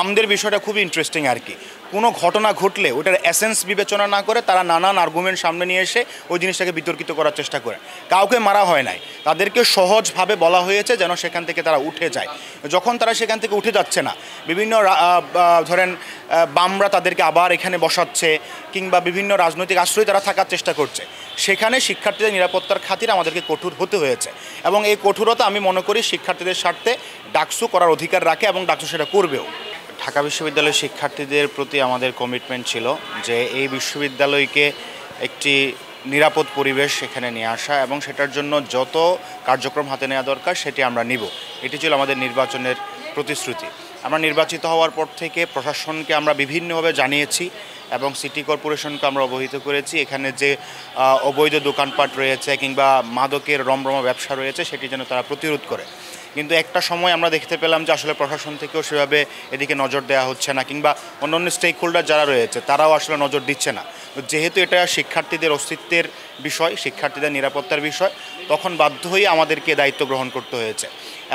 বামদের বিষয়টা খুবই ইন্টারেস্টিং আর কি। কোনো ঘটনা ঘটলে ওটার এসেন্স বিবেচনা না করে তারা নানান আর্গুমেন্ট সামনে নিয়ে এসে ওই জিনিসটাকে বিতর্কিত করার চেষ্টা করে। কাউকে মারা হয় নাই, তাদেরকে সহজভাবে বলা হয়েছে যেন সেখান থেকে তারা উঠে যায়। যখন তারা সেখান থেকে উঠে যাচ্ছে না, বিভিন্ন ধরেন বামরা তাদেরকে আবার এখানে বসাচ্ছে কিংবা বিভিন্ন রাজনৈতিক আশ্রয় তারা থাকার চেষ্টা করছে। সেখানে শিক্ষার্থীদের নিরাপত্তার খাতিরে আমাদেরকে কঠোর হতে হয়েছে এবং এই কঠোরতা আমি মনে করি শিক্ষার্থীদের স্বার্থে ডাকসু করার অধিকার রাখে এবং ডাকসু সেটা করবেও। ঢাকা বিশ্ববিদ্যালয়ের শিক্ষার্থীদের প্রতি আমাদের কমিটমেন্ট ছিল যে এই বিশ্ববিদ্যালয়কে একটি নিরাপদ পরিবেশ এখানে নিয়ে আসা এবং সেটার জন্য যত কার্যক্রম হাতে নেওয়া দরকার সেটি আমরা নিব। এটি ছিল আমাদের নির্বাচনের প্রতিশ্রুতি। আমরা নির্বাচিত হওয়ার পর থেকে প্রশাসনকে আমরা বিভিন্নভাবে জানিয়েছি এবং সিটি কর্পোরেশনকে আমরা অবহিত করেছি এখানে যে অবৈধ দোকানপাট রয়েছে কিংবা মাদকের রমরমা ব্যবসা রয়েছে সেটি যেন তারা প্রতিরোধ করে। কিন্তু একটা সময় আমরা দেখতে পেলাম যে আসলে প্রশাসন থেকেও সেভাবে এদিকে নজর দেওয়া হচ্ছে না কিংবা অন্যান্য স্টেক হোল্ডার যারা রয়েছে তারাও আসলে নজর দিচ্ছে না। যেহেতু এটা শিক্ষার্থীদের অস্তিত্বের বিষয়, শিক্ষার্থীদের নিরাপত্তার বিষয়, তখন বাধ্য হয়ে আমাদেরকে দায়িত্ব গ্রহণ করতে হয়েছে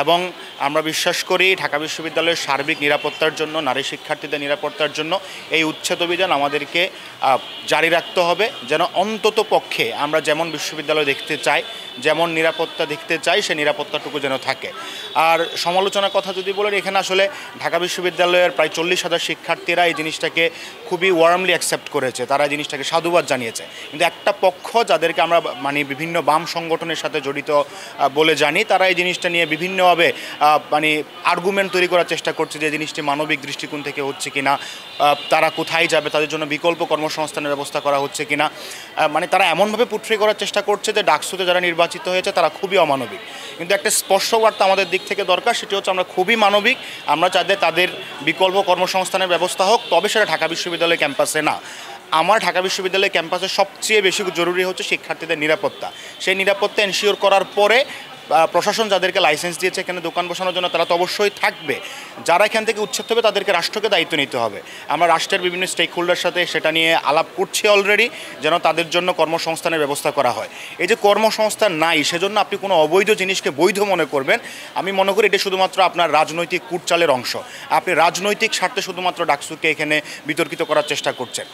এবং আমরা বিশ্বাস করি ঢাকা বিশ্ববিদ্যালয়ের সার্বিক নিরাপত্তার জন্য, নারী শিক্ষার্থীদের নিরাপত্তার জন্য এই উচ্ছেদ অভিযান আমাদেরকে জারি রাখতে হবে যেন অন্তত পক্ষে আমরা যেমন বিশ্ববিদ্যালয় দেখতে চাই, যেমন নিরাপত্তা দেখতে চাই, সে নিরাপত্তাটুকু যেন থাকে। আর সমালোচনার কথা যদি বলেন, এখানে আসলে ঢাকা বিশ্ববিদ্যালয়ের প্রায় 40,000 শিক্ষার্থীরা এই জিনিসটাকে খুবই ওয়ার্মলি অ্যাকসেপ্ট করেছে, তারা এই জিনিসটাকে সাধুবাদ জানিয়েছে। কিন্তু একটা পক্ষ যাদেরকে আমরা বিভিন্ন বাম সংগঠনের সাথে জড়িত বলে জানি, তারা এই জিনিসটা নিয়ে বিভিন্নভাবে আর্গুমেন্ট তৈরি করার চেষ্টা করছে যে জিনিসটি মানবিক দৃষ্টিকোণ থেকে হচ্ছে কিনা, তারা কোথায় যাবে, তাদের জন্য বিকল্প কর্মসংস্থানের ব্যবস্থা করা হচ্ছে কিনা। তারা এমনভাবে পোট্রে করার চেষ্টা করছে যে ডাকসুতে যারা নির্বাচিত হয়েছে তারা খুবই অমানবিক। কিন্তু একটা স্পষ্ট বার্তা আমাদের দিক থেকে দরকার, সেটি হচ্ছে আমরা খুবই মানবিক। আমরা চাইলে তাদের বিকল্প কর্মসংস্থানের ব্যবস্থা হোক, তবে সেটা ঢাকা বিশ্ববিদ্যালয় ক্যাম্পাসে না। আমার ঢাকা বিশ্ববিদ্যালয় ক্যাম্পাসে সবচেয়ে বেশি জরুরি হচ্ছে শিক্ষার্থীদের নিরাপত্তা। সেই নিরাপত্তা এনশিওর করার পরে প্রশাসন যাদেরকে লাইসেন্স দিয়েছে এখানে দোকান বসানোর জন্য তারা তো অবশ্যই থাকবে। যারা এখান থেকে উচ্ছেদ হবে তাদেরকে রাষ্ট্রকে দায়িত্ব নিতে হবে। আমরা রাষ্ট্রের বিভিন্ন স্টেক হোল্ডার সাথে সেটা নিয়ে আলাপ করছি অলরেডি, যেন তাদের জন্য কর্মসংস্থানের ব্যবস্থা করা হয়। এই যে কর্মসংস্থান নাই সেজন্য আপনি কোনো অবৈধ জিনিসকে বৈধ মনে করবেন, আমি মনে করি এটা শুধুমাত্র আপনার রাজনৈতিক কূটচালের অংশ। আপনি রাজনৈতিক স্বার্থে শুধুমাত্র ডাকসুকে এখানে বিতর্কিত করার চেষ্টা করছেন।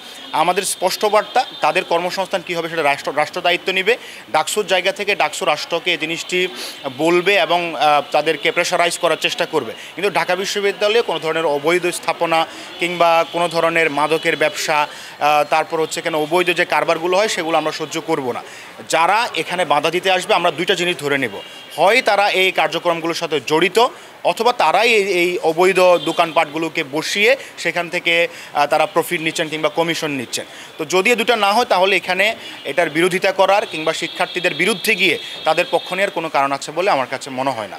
আমাদের স্পষ্ট বার্তা, তাদের কর্মসংস্থান কী হবে সেটা রাষ্ট্র দায়িত্ব নিবে। ডাকসুর জায়গা থেকে ডাকসু রাষ্ট্রকে এই জিনিসটি বলবে এবং তাদেরকে প্রেশারাইজ করার চেষ্টা করবে। কিন্তু ঢাকা বিশ্ববিদ্যালয়ে কোনো ধরনের অবৈধ স্থাপনা কিংবা কোনো ধরনের মাদকের ব্যবসা, তারপর হচ্ছে এখানে অবৈধ যে কারবারগুলো হয় সেগুলো আমরা সহ্য করব না। যারা এখানে বাধা দিতে আসবে আমরা দুইটা জিনিস ধরে নেব, হয় তারা এই কার্যক্রমগুলোর সাথে জড়িত অথবা তারাই এই অবৈধ দোকানপাটগুলোকে বসিয়ে সেখান থেকে তারা প্রফিট নিচ্ছেন কিংবা কমিশন নিচ্ছেন। তো যদি দুটো না হয় তাহলে এখানে এটার বিরোধিতা করার কিংবা শিক্ষার্থীদের বিরুদ্ধে গিয়ে তাদের পক্ষ নেওয়ার কোনো কারণ আছে বলে আমার কাছে মনে হয় না।